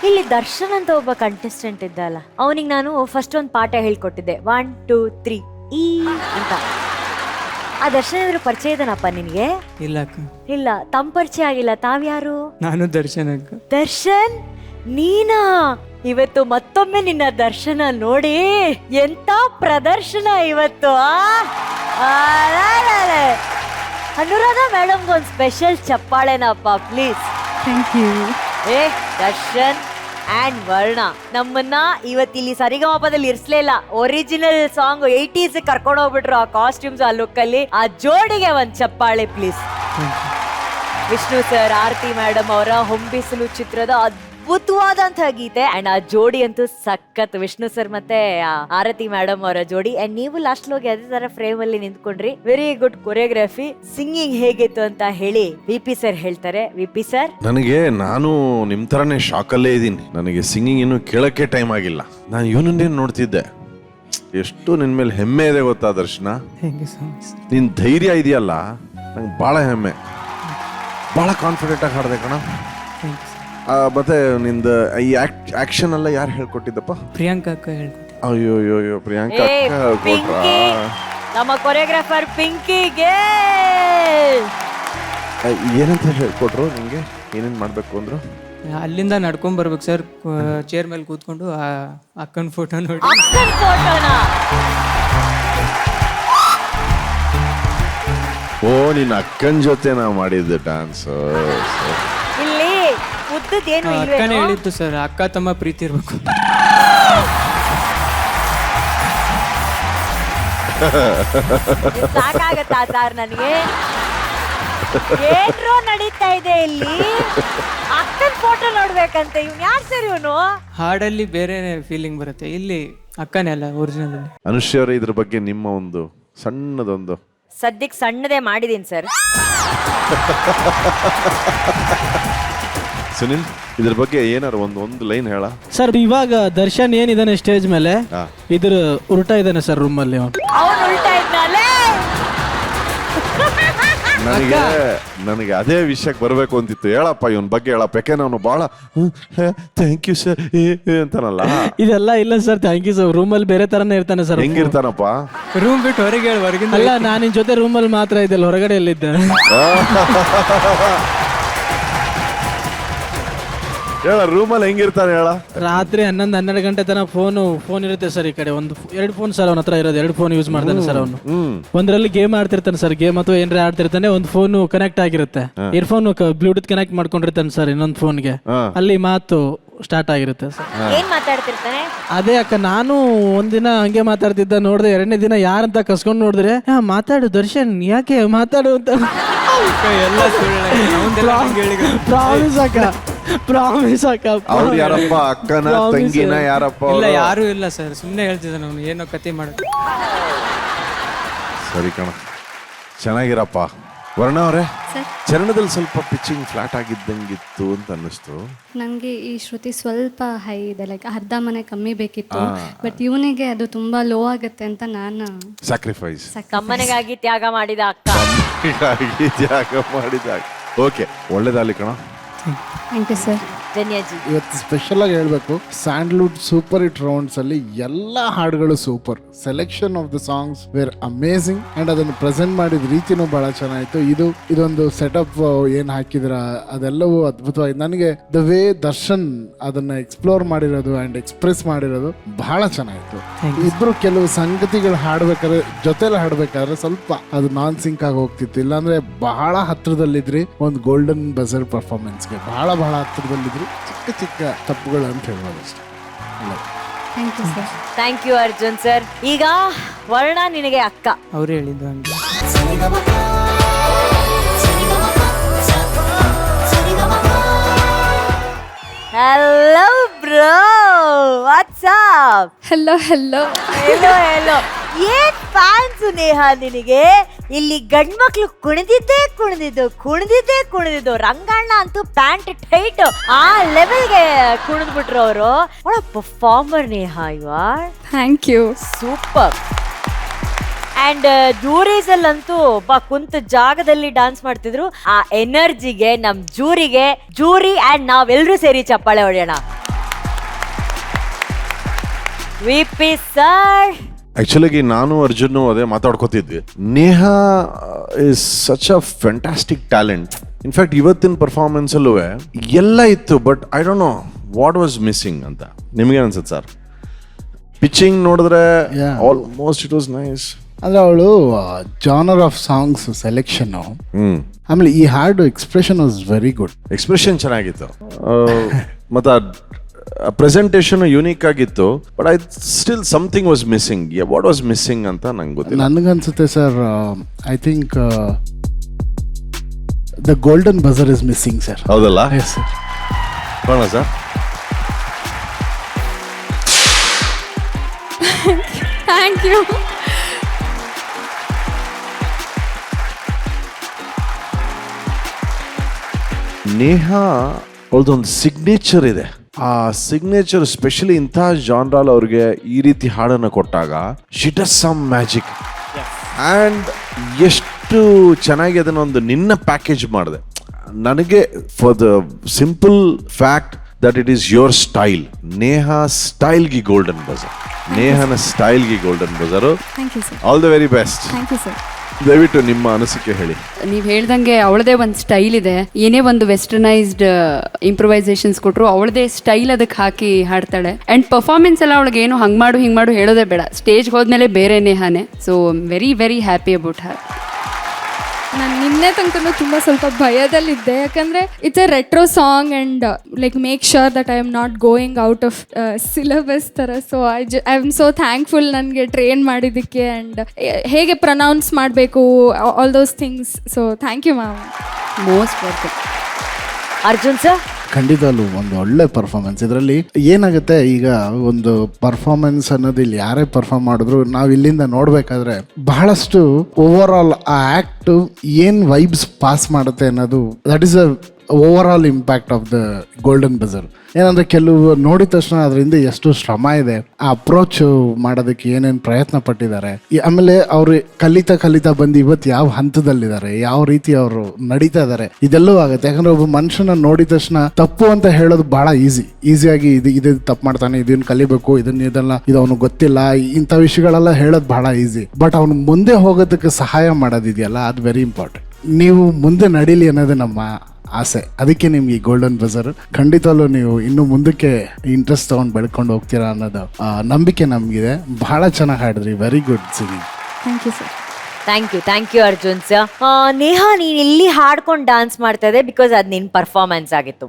ಇಲ್ಲಿ ದರ್ಶನ್ ಅಂತ ಒಬ್ಬ ಕಂಟೆಸ್ಟೆಂಟ್ ಇದ್ದಲ್ಲ, ಅವನಿಗೆ ನಾನು ಫಸ್ಟ್ ಒಂದು ಪಾಠ ಹೇಳ್ಕೊಟ್ಟಿದ್ದೆ, 1 2 3 ಈ ಅಂತ. ಆ ದರ್ಶನ್ ಇದ್ರ ಪರಿಚಯ ಇದನಪ್ಪ ನಿನ್ಗೆ? ಇಲ್ಲ ಅಕ್ಕ. ಇಲ್ಲ, ತಮ್ಮ ಪರಿಚಯ ಆಗಿಲ್ಲ. ತಾವ್ಯಾರು? ನಾನು ದರ್ಶನ್ ಅಕ್ಕ. ದರ್ಶನ್ ನೀನಾ? ಇವತ್ತು ಮತ್ತೊಮ್ಮೆ ನಿನ್ನ ದರ್ಶನ ನೋಡಿ ಎಂತ ಪ್ರದರ್ಶನ ಇವತ್ತು. ಅನುರಾಧ ಮೇಡಮ್ಗೆ ಒಂದು ಸ್ಪೆಷಲ್ ಚಪ್ಪಾಳೆನಪ್ಪ please. Thank you. Darshan and Varna ನಮ್ಮನ್ನ ಇವತ್ತಿಲ್ಲಿ ಸರಿಗಮಪದಲ್ಲಿ ಇರ್ಸ್ಲೇ ಇಲ್ಲ. ಒರಿಜಿನಲ್ ಸಾಂಗ್ 80s ಕರ್ಕೊಂಡು ಹೋಗ್ಬಿಟ್ರು ಆ ಕಾಸ್ಟ್ಯೂಮ್ಸ್, ಆ ಲುಕ್ ಅಲ್ಲಿ. ಆ ಜೋಡಿಗೆ ಒಂದ್ ಚಪ್ಪಾಳೆ please. Vishnu sir, Aarathi madam ಅವರ ಹೊಂಬಿಸಲು ಚಿತ್ರದ ಅದ್ಭುತವಾದಂತಹ ಗೀತೆ ಅಂಡ್ ಆ ಜೋಡಿ ಅಂತೂ ಸಖತ್. ವಿಷ್ಣು ಸರ್ ಮತ್ತೆ ಆರತಿ ಮೇಡಮ್ ಅವರ ಜೋಡಿ. ಅಂಡ್ ನೀವು ಲಾಸ್ಟ್ ಹೋಗಿ ಅದೇ ತರ ಫ್ರೇಮ್ ಅಲ್ಲಿ ನಿಂತ್ಕೊಂಡ್ರಿ. Very good choreography. ಸಿಂಗಿಂಗ್ ಹೇಗಿತ್ತು ಅಂತ ಹೇಳಿ ವಿಪಿ ಸರ್ ಹೇಳ್ತಾರೆ. ವಿಪಿ ಸರ್, ನಾನು ನಿಮ್ ತರನೇ ಶಾಕ್ ಅಲ್ಲೇ ಇದೀನಿ. ನನಗೆ ಸಿಂಗಿಂಗ್ ಇನ್ನು ಕೇಳಕ್ಕೆ ಟೈಮ್ ಆಗಿಲ್ಲ. ನಾನು ಇವನನ್ನೇನು ನೋಡ್ತಿದ್ದೆ. ಎಷ್ಟು ನಿನ್ ಮೇಲೆ ಹೆಮ್ಮೆ ಇದೆ ಗೊತ್ತಾ ದರ್ಶನ. ನಿನ್ ಧೈರ್ಯ ಇದೆಯಲ್ಲ, ನಂಗೆ ಬಹಳ ಹೆಮ್ಮೆ. ಬಹಳ ಕಾನ್ಫಿಡೆಂಟ್ ಆಗಿ ಹಾಡ್ದೆ ಕಣ. ಮತ್ತೆ ನಿಂದ ಈ ಆಕ್ಷನ್ ಎಲ್ಲ ಯಾರು ಹೇಳ್ಕೊಟ್ಟಿದ್ದಪ್ಪ? ಪ್ರಿಯಾಂಕಾ ಅಕ್ಕ ಹೇಳ್ಕೊಟ್ಟಿ. ಅಯ್ಯೋ ಪ್ರಿಯಾಂಕಾ ಪಿಂಕಿ, ನಮ್ಮ ಕೊರಿಯೋಗ್ರಾಫರ್ ಪಿಂಕಿಗೆ ಏನಂತ ಹೇಳ್ಕೊಟ್ರು ನಿಂಗೆ? ಏನೇನ್ ಮಾಡ್ಬೇಕು ಅಂದ್ರು? ಅಲ್ಲಿಂದ ನಡ್ಕೊಂಡ್ ಬರ್ಬೇಕು ಸರ್. ಚೇರ್ ಮೇಲೆ ಕೂತ್ಕೊಂಡು ಆ ಅಕ್ಕನ ಫೋಟೋ ನೋಡಿ. ಅಕ್ಕನ ಫೋಟೋನಾ? ಓ, ನಿನ್ನ ಅಕ್ಕನ ಜೊತೆ ನಾ ಮಾಡಿದ್ದೆ ಡ್ಯಾನ್ಸ್. ಇಲ್ಲಿ ಉದ್ದದೇನು ಅಕ್ಕನೇ ಹೇಳಿತ್ತು ಸರ್, ಅಕ್ಕ ತಮ್ಮ ಪ್ರೀತಿ ಇರ್ಬೇಕು. ಸಾಕಾಗತ್ತಾ ಸರ್ ನನಗೆ? ಏನ್ರೋ ನಡೀತಾ ಇದೆ ಇಲ್ಲಿ. ಅಕ್ಕನ ಫೋಟೋ ನೋಡ್ಬೇಕಂತ. ಇವ್ನು ಯಾರು ಸರ್ ಇವನು? ಹಾಡಲ್ಲಿ ಬೇರೆ ಫೀಲಿಂಗ್ ಬರುತ್ತೆ, ಇಲ್ಲಿ ಅಕ್ಕನೇ ಅಲ್ಲ ಒರಿಜಿನಲ್ ಅಲ್ಲಿ. ಅನುಶ್ರೀ ಅವರೇ, ಇದ್ರ ಬಗ್ಗೆ ನಿಮ್ಮ ಒಂದು ಸಣ್ಣದೊಂದು. ಸದ್ಯಕ್ಕೆ ಸಣ್ಣದೇ ಮಾಡಿದೀನಿ ಸರ್. ಸುನಿಲ್, ಇದ್ರ ಬಗ್ಗೆ ಏನಾರು ಒಂದು ಲೈನ್ ಹೇಳ ಸರ್. ಇವಾಗ ದರ್ಶನ್ ಏನಿದಾನೆ ಸ್ಟೇಜ್ ಮೇಲೆ, ಇದ್ರ ಉಲ್ಟಾ ಇದಾನೆ ಸರ್ ರೂಮ್ ಅಲ್ಲಿ. ಅವನು ಉಲ್ಟಾ ಇದ್ದಾನೆ. ನನಗೆ ಅದೇ ವಿಷಯಕ್ಕೆ ಬರ್ಬೇಕು ಅಂತಿತ್ತು. ಹೇಳಪ್ಪ ಇವನ್ ಬಗ್ಗೆ ಹೇಳಪ್ಪ. ಯಾಕೆ ನಾನು ಬಹಳ ಥ್ಯಾಂಕ್ ಯು ಸರ್ ಅಂತಾನಲ್ಲ. ಇದೆಲ್ಲ ಇಲ್ಲ sir, thank you sir. Room ಅಲ್ಲಿ ಬೇರೆ ತರನೇ ಇರ್ತಾನೆ ಸರ್. ಹೆಂಗಿರ್ತಾನಪ್ಪ? ರೂಮ್ ಬಿಟ್ಟು ಹೊರಗೆ ಹೊರಗಿಂದ ಅಲ್ಲ, ನಾನು ನಿನ್ ಜೊತೆ ರೂಮ್ ಅಲ್ಲಿ ಮಾತ್ರ ಇದ್ದೆ, ಹೊರಗಡೆ ಎಲ್ಲಿದ್ದೆ. ಹೇಳ, ರೂಮಲ್ಲಿ ಹೆಂಗಿರ್ತಾನೆ ಹೇಳ. ರಾತ್ರಿ 11-12 ಗಂಟೆ ತನಕ ಫೋನ್ ಇರುತ್ತೆ ಸರ್. ಈ ಕಡೆ ಎರಡು ಫೋನ್ ಸರ್ ಅವನ ಹತ್ರ ಇರೋದು. 2 ಫೋನ್ ಯೂಸ್ ಮಾಡ್ತಾನೆ ಸರ್ ಅವನು. ಒಂದ್ರಲ್ಲಿ ಗೇಮ್ ಆಡ್ತಿರ್ತಾನೆ ಸರ್, ಗೇಮ್ ಅಥವಾ ಏನಾರ ಆಡ್ತಿರ್ತಾನೆ. ಒಂದು ಫೋನ್ ಕನೆಕ್ಟ್ ಆಗಿರುತ್ತೆ, ಇಯರ್ಫೋನ್ ಬ್ಲೂಟೂತ್ ಕನೆಕ್ಟ್ ಮಾಡ್ಕೊಂಡಿರ್ತಾನೆ ಸರ್ ಇನ್ನೊಂದು ಫೋನ್ಗೆ. ಅಲ್ಲಿ ಮಾತು ಸ್ಟಾರ್ಟ್ ಆಗಿರುತ್ತೆ ಸರ್. ಏನ್ ಮಾತಾಡ್ತಿರ್ತಾನೆ? ಅದೇ ಅಕ್ಕ, ನಾನು ಒಂದಿನ ಹಂಗೆ ಮಾತಾಡ್ತಿದ್ದ, ನೋಡ್ದೆ. 2ನೇ ದಿನ ಯಾರಂತ ಕಸ್ಕೊಂಡ್ ನೋಡಿದ್ರೆ, ಮಾತಾಡು ದರ್ಶನ್, ಯಾಕೆ ಮಾತಾಡು ಅಂತ. ಎಲ್ಲ ಪ್ರಾಮಿಸ್ ಅಕ್ಕ, ಪ್ರಾಮಿಸ್ ಅಕ್ಕ. ಅವ್ರು ಯಾರಪ್ಪ? ಅಕ್ಕನ ತಂಗಿನ ಯಾರಪ್ಪ? ಇಲ್ಲ, ಯಾರು ಇಲ್ಲ ಸರ್, ಸುಮ್ಮನೆ ಹೇಳ್ತಿದ್ದಾನೆ ಅವನು ಏನೋ ಕತೆ ಮಾಡೋದು. ಸರಿ ಕಣ, ಚೆನ್ನಾಗಿರಪ್ಪ. ವರ್ಣ ಅವರೇ, ಚರಣದಲ್ಲಿ ಸ್ವಲ್ಪ ಪಿಚ್ಚಿಂಗ್ ಫ್ಲಾಟ್ ಆಗಿದ್ದಂಗಿತ್ತು ಅಂತ ಅನ್ನಿಸ್ತು ನನಗೆ. ಈ ಶ್ರುತಿ ಸ್ವಲ್ಪ ಹೈ ಇದೆ, ಲೈಕ್ ಅರ್ಧ ಮನೆ ಕಮ್ಮಿ ಬೇಕಿತ್ತು. ಬಟ್ ಇವನಿಗೆ ಅದು ತುಂಬಾ ಲೋ ಆಗುತ್ತೆ ಅಂತ ನಾನು ಸ್ಯಾಕ್ರಿಫೈಸ್. ಕಮ್ಮನೆಗಾಗಿ ತ್ಯಾಗ ಮಾಡಿದ ಅಕ್ಕ. ತ್ಯಾಗ ಮಾಡಿದ. ಓಕೆ, ಒಳ್ಳೇದಾಗಲಿ ಕಣ. Thank you sir. ಧನ್ಯಜಿ. ಇವತ್ತು ಸ್ಪೆಷಲ್ ಆಗಿ ಹೇಳ್ಬೇಕು, ಸ್ಯಾಂಡ್ಲ್ವುಡ್ ಸೂಪರ್ ಹಿಟ್ ರೌಂಡ್ಸ್ ಅಲ್ಲಿ ಎಲ್ಲ ಹಾಡುಗಳು super. Selection of the songs were amazing and ಅದನ್ನು ಪ್ರೆಸೆಂಟ್ ಮಾಡಿದ ರೀತಿನೂ ಬಹಳ ಚೆನ್ನಾಗಿತ್ತು. ಇದೊಂದು ಸೆಟಪ್ ಏನ್ ಹಾಕಿದ್ರ ಅದೆಲ್ಲವೂ ಅದ್ಭುತವಾಗಿದೆ. ನನಗೆ ದ ವೇ ದರ್ಶನ್ ಅದನ್ನ ಎಕ್ಸ್ಪ್ಲೋರ್ ಮಾಡಿರೋದು ಅಂಡ್ ಎಕ್ಸ್ಪ್ರೆಸ್ ಮಾಡಿರೋದು ಬಹಳ ಚೆನ್ನಾಗಿತ್ತು. ಇಬ್ರು ಕೆಲವು ಸಂಗತಿಗಳು ಹಾಡ್ಬೇಕಾದ್ರೆ, ಜೊತೆಲಿ ಹಾಡ್ಬೇಕಾದ್ರೆ ಸ್ವಲ್ಪ ಅದು ನಾನ್ ಸಿಂಕ್ ಆಗಿ ಹೋಗ್ತಿತ್ತು. ಇಲ್ಲಾಂದ್ರೆ ಬಹಳ ಹತ್ರದಲ್ಲಿದ್ರಿ ಒಂದು ಗೋಲ್ಡನ್ ಬಜರ್ ಪರ್ಫಾರ್ಮೆನ್ಸ್ಗೆ. ಬಹಳ ಹತ್ರದಲ್ಲಿದ್ರಿ. ಚಿಕ್ಕ ಚಿಕ್ಕ ತಪ್ಪುಗಳು ಅಂತ ಹೇಳ್ಬೋದು ಅಷ್ಟೇ. Thank you sir. Thank you Arjun sir. ಈಗ ವರ್ಣ ನಿನಗೆ ಅಕ್ಕ. ಅವ್ರು ಹೇಳಿದ್ದು ಹಂಗೆ. Hello bro, what's up? Hello hello hello. ಏನ್ ಫ್ಯಾನ್ಸ್ ನೇಹ ನಿನಗೆ? ಇಲ್ಲಿ ಗಂಡ್ಮಕ್ಳು ಕುಣಿದಿದ್ದು. ರಂಗಣ್ಣ ಅಂತೂ ಪ್ಯಾಂಟ್ ಟೈಟ್ ಆ ಲೆವೆಲ್ಗೆ ಕುಣಿದ್ಬಿಟ್ರು ಅವರು. Performer Neha, you are. Thank you. Super. And juries ಅಲ್ಲಂತೂ ಕುಂತ ಜಾಗದಲ್ಲಿ ಡಾನ್ಸ್ ಮಾಡ್ತಿದ್ರು. ಆ ಎನರ್ಜಿಗೆ ನಮ್ ಜೂರಿ ಅಂಡ್ ನಾವೆಲ್ಲರೂ ಸೇರಿ ಚಪ್ಪಾಳೆ ಹೊಡೆಯೋಣ. VP sir. ಆಕ್ಚುಲಿ ನಾನು ಅರ್ಜುನ್ ಅದೇ ಮಾತಾಡ್ಕೋತಿದ್ವಿ. Neha is such a fantastic talent. In fact ಇವತ್ತಿನ ಪರ್ಫಾರ್ಮೆನ್ಸ್ ಅಲ್ಲೂ ಎಲ್ಲ ಇತ್ತು, but I don't know what was missing ಅಂತ. ನಿಮ್ಗೆ ಅನ್ಸುತ್ತೆ ಸರ್? ಪಿಚ್ಚಿಂಗ್ ನೋಡಿದ್ರೆ ಆಲ್ಮೋಸ್ಟ್ ಇಟ್ ವಾಸ್ ನೈಸ್. ಅಂದ್ರೆ ಅವಳು ಜಾನರ್ ಆಫ್ ಸಾಂಗ್ಸ್ ಸೆಲೆಕ್ಷನ್, ಆಮೇಲೆ ಈ ಹಾಡು expression was very good. Expression ಚೆನ್ನಾಗಿತ್ತು, ಮತ್ತೆ ಪ್ರೆಸೆಂಟೇಷನ್ ಯೂನಿಕ್ ಆಗಿತ್ತು. But I still something was missing. What was missing ಅಂತ ನಂಗೆ ಗೊತ್ತಿಲ್ಲ. ನನಗನ್ಸುತ್ತೆ sir, I think the golden buzzer is missing sir. ಹೌದಲ್ಲ? Yes sir. ನೋಡೋಣ ಸರ್. Thank you. ನೇಹಾ ಅವ್ರದ್ದೊಂದು ಸಿಗ್ನೇಚರ್ ಇದೆ. ಆ ಸಿಗ್ನೇಚರ್ ಸ್ಪೆಷಲಿ ಇಂಥ ಜಾನ್ರಾಲ್ ಅವ್ರಿಗೆ ಈ ರೀತಿ ಹಾಡನ್ನು ಕೊಟ್ಟಾಗ she does some magic. And ಎಷ್ಟು ಚೆನ್ನಾಗಿ ಅದನ್ನೊಂದು ನಿನ್ನ ಪ್ಯಾಕೇಜ್ ಮಾಡಿದೆ. ನನಗೆ for the simple fact that it is your style. Neha ಸ್ಟೈಲ್ಗೆ ಗೋಲ್ಡನ್ ಬಜರ್. ನೇಹನ ಸ್ಟೈಲ್ಗೆ golden buzzer. Thank you sir. All the very best. Thank you sir. ದಯವಿಟ್ಟು ನಿಮ್ಮ ಅನಿಸಿಕೆ ಹೇಳಿ. ನೀವು ಹೇಳ್ದಂಗೆ ಅವಳದೇ ಒಂದು ಸ್ಟೈಲ್ ಇದೆ. ಏನೇ ಒಂದು ವೆಸ್ಟರ್ನೈಸ್ಡ್ ಇಂಪ್ರೂವೈಸೇಷನ್ಸ್ ಕೊಟ್ಟರು ಅವಳದೇ ಸ್ಟೈಲ್ ಅದಕ್ಕೆ ಹಾಕಿ ಹಾಡ್ತಾಳೆ. ಆ್ಯಂಡ್ ಪರ್ಫಾರ್ಮೆನ್ಸ್ ಎಲ್ಲ ಅವಳಿಗೆ ಏನು ಹಂಗೆ ಮಾಡು ಹಿಂಗೆ ಮಾಡು ಹೇಳೋದೇ ಬೇಡ. ಸ್ಟೇಜ್ಗೆ ಹೋದ್ಮೇಲೆ ಬೇರೆ ನೇಹಾನೆ. So very very happy about her. ನಾನು ನಿನ್ನೆ ತನಕ ತುಂಬ ಸ್ವಲ್ಪ ಭಯದಲ್ಲಿದ್ದೆ, ಯಾಕಂದರೆ it's a retro song and like make sure that I am not going out of syllabus ಥರ. So I am so thankful ನನಗೆ ಟ್ರೈನ್ ಮಾಡಿದ್ದಕ್ಕೆ ಆ್ಯಂಡ್ ಹೇಗೆ ಪ್ರನೌನ್ಸ್ ಮಾಡಬೇಕು all those things. So thank you ma'am. Most welcome. Arjun sir? ಖಂಡಿತವಲ್ಲೂ ಒಂದು ಒಳ್ಳೆ performance. ಇದರಲ್ಲಿ ಏನಾಗುತ್ತೆ, ಈಗ ಒಂದು ಪರ್ಫಾರ್ಮೆನ್ಸ್ ಅನ್ನೋದು ಇಲ್ಲಿ ಯಾರೇ ಪರ್ಫಾರ್ಮ್ ಮಾಡಿದ್ರು ನಾವು ಇಲ್ಲಿಂದ ನೋಡ್ಬೇಕಾದ್ರೆ ಬಹಳಷ್ಟು ಓವರ್ ಆಲ್ ಆ ಆಕ್ಟ್ ಏನ್ ವೈಬ್ಸ್ ಪಾಸ್ ಮಾಡುತ್ತೆ ಅನ್ನೋದು that is a over all impact of the golden buzzer. ಏನಂದ್ರೆ ಕೆಲವು ನೋಡಿದ ತಕ್ಷಣ ಅದರಿಂದ ಎಷ್ಟು ಶ್ರಮ ಇದೆ, ಆ ಅಪ್ರೋಚ್ ಮಾಡೋದಕ್ಕೆ ಏನೇನು ಪ್ರಯತ್ನ ಪಟ್ಟಿದ್ದಾರೆ, ಆಮೇಲೆ ಅವರು ಕಲಿತಾ ಬಂದು ಇವತ್ತು ಯಾವ ಹಂತದಲ್ಲಿದ್ದಾರೆ, ಯಾವ ರೀತಿ ಅವರು ನಡೀತಾ ಇದ್ದಾರೆ, ಇದೆಲ್ಲವೂ ಆಗುತ್ತೆ. ಯಾಕಂದ್ರೆ ಒಬ್ಬ ಮನುಷ್ಯನ ನೋಡಿದ ತಕ್ಷಣ ತಪ್ಪು ಅಂತ ಹೇಳೋದು ಬಹಳ ಈಸಿಯಾಗಿ ಇದು ತಪ್ಪು ಮಾಡ್ತಾನೆ, ಇದನ್ನ ಕಲಿಬೇಕು, ಇದು ಅವನು ಗೊತ್ತಿಲ್ಲ, ಇಂಥ ವಿಷಯಗಳೆಲ್ಲ ಹೇಳೋದು ಬಹಳ ಈಸಿ. ಬಟ್ ಅವನು ಮುಂದೆ ಹೋಗೋದಕ್ಕೆ ಸಹಾಯ ಮಾಡೋದಿದೆಯಲ್ಲ, ಅದು ವೆರಿ ಇಂಪಾರ್ಟೆಂಟ್. ನೀವು ಮುಂದೆ ನಡೀಲಿ ಅನ್ನೋದು ನಮ್ಮ ಆಸೆ. ಅದಕ್ಕೆ ನಿಮ್ಗೆ ಈ ಗೋಲ್ಡನ್ ಬಜರ್. ಖಂಡಿತವಲ್ಲೂ ನೀವು ಇನ್ನು ಮುಂದಕ್ಕೆ ಇಂಟ್ರೆಸ್ಟ್ ತಗೊಂಡು ಬೆಳ್ಕೊಂಡು ಹೋಗ್ತೀರಾ ಅನ್ನೋದು ನಂಬಿಕೆ ನಮಗಿದೆ. ಬಹಳ ಚೆನ್ನಾಗಿ ಹಾಡಿದ್ರಿ. Very good singing. Thank you sir. Thank you Arjun sir. Neha, ನೀನ್ ಇಲ್ಲಿ ಹಾಡ್ಕೊಂಡು ಡಾನ್ಸ್ ಮಾಡ್ತಾ ಇದೆ ಬಿಕಾಸ್ ಅದು ನಿನ್ ಪರ್ಫಾರ್ಮೆನ್ಸ್ ಆಗಿತ್ತು.